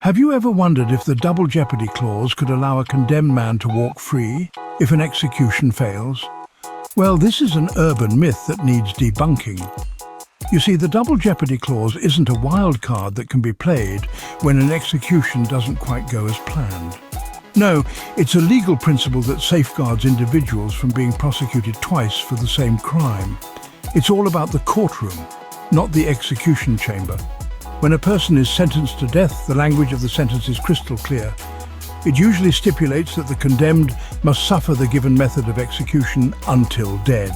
Have you ever wondered if the double jeopardy clause could allow a condemned man to walk free if an execution fails? Well, this is an urban myth that needs debunking. You see, the double jeopardy clause isn't a wild card that can be played when an execution doesn't quite go as planned. No, it's a legal principle that safeguards individuals from being prosecuted twice for the same crime. It's all about the courtroom, not the execution chamber. When a person is sentenced to death, the language of the sentence is crystal clear. It usually stipulates that the condemned must suffer the given method of execution until dead.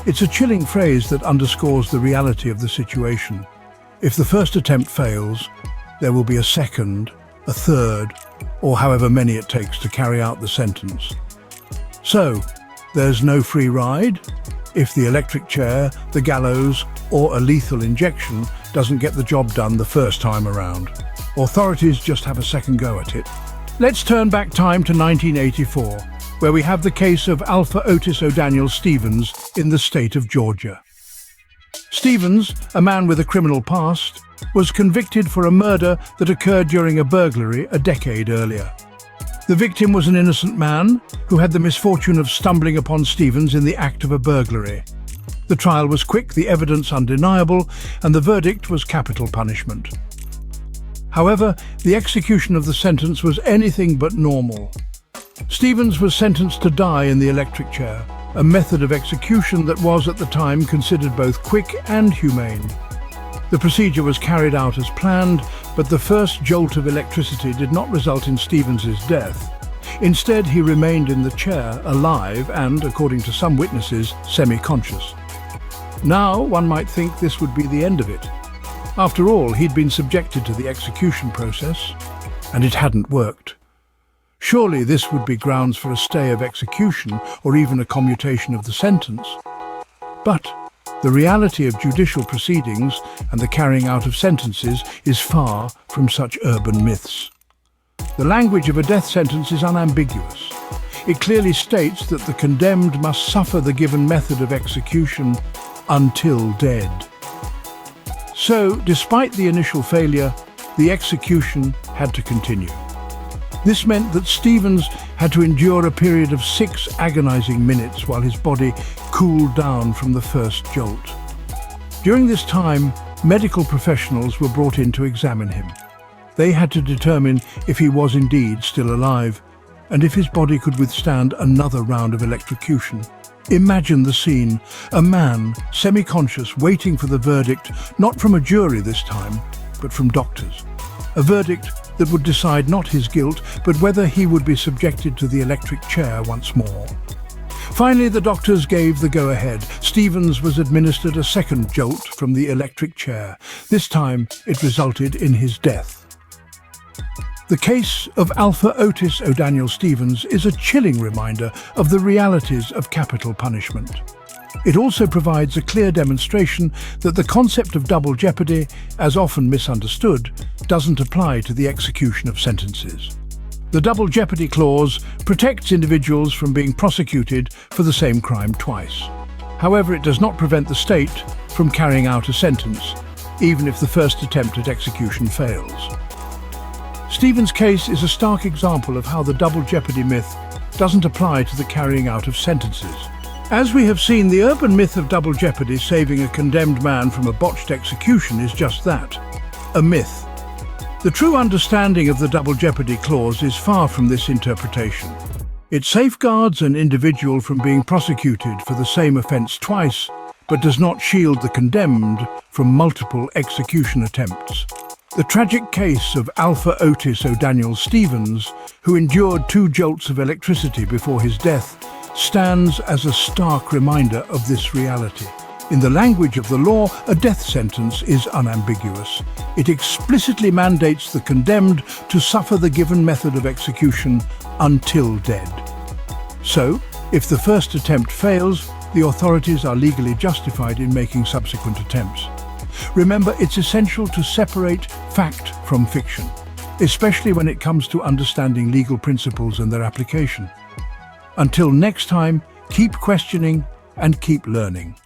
It's a chilling phrase that underscores the reality of the situation. If the first attempt fails, there will be a second, a third, or however many it takes to carry out the sentence. So, there's no free ride. If the electric chair, the gallows, or a lethal injection doesn't get the job done the first time around, authorities just have a second go at it. Let's turn back time to 1984, where we have the case of Alpha Otis O'Daniel Stevens in the state of Georgia. Stevens, a man with a criminal past, was convicted for a murder that occurred during a burglary a decade earlier. The victim was an innocent man who had the misfortune of stumbling upon Stevens in the act of a burglary. The trial was quick, the evidence undeniable, and the verdict was capital punishment. However, the execution of the sentence was anything but normal. Stevens was sentenced to die in the electric chair, a method of execution that was at the time considered both quick and humane. The procedure was carried out as planned, but the first jolt of electricity did not result in Stevens's death. Instead, he remained in the chair, alive and, according to some witnesses, semi-conscious. Now, one might think this would be the end of it. After all, he'd been subjected to the execution process, and it hadn't worked. Surely this would be grounds for a stay of execution or even a commutation of the sentence. But the reality of judicial proceedings and the carrying out of sentences is far from such urban myths. The language of a death sentence is unambiguous. It clearly states that the condemned must suffer the given method of execution until dead. So, despite the initial failure, the execution had to continue. This meant that Stevens had to endure a period of 6 agonizing minutes while his body cooled down from the first jolt. During this time, medical professionals were brought in to examine him. They had to determine if he was indeed still alive and if his body could withstand another round of electrocution. Imagine the scene, a man, semi-conscious, waiting for the verdict, not from a jury this time, but from doctors. A verdict that would decide not his guilt, but whether he would be subjected to the electric chair once more. Finally, the doctors gave the go-ahead. Stevens was administered a second jolt from the electric chair. This time, it resulted in his death. The case of Alpha Otis O'Daniel Stevens is a chilling reminder of the realities of capital punishment. It also provides a clear demonstration that the concept of double jeopardy, as often misunderstood, doesn't apply to the execution of sentences. The double jeopardy clause protects individuals from being prosecuted for the same crime twice. However, it does not prevent the state from carrying out a sentence, even if the first attempt at execution fails. Stevens' case is a stark example of how the double jeopardy myth doesn't apply to the carrying out of sentences. As we have seen, the urban myth of double jeopardy saving a condemned man from a botched execution is just that, a myth. The true understanding of the double jeopardy clause is far from this interpretation. It safeguards an individual from being prosecuted for the same offence twice, but does not shield the condemned from multiple execution attempts. The tragic case of Alpha Otis O'Daniel Stevens, who endured 2 jolts of electricity before his death, stands as a stark reminder of this reality. In the language of the law, a death sentence is unambiguous. It explicitly mandates the condemned to suffer the given method of execution until dead. So, if the first attempt fails, the authorities are legally justified in making subsequent attempts. Remember, it's essential to separate fact from fiction, especially when it comes to understanding legal principles and their application. Until next time, keep questioning and keep learning.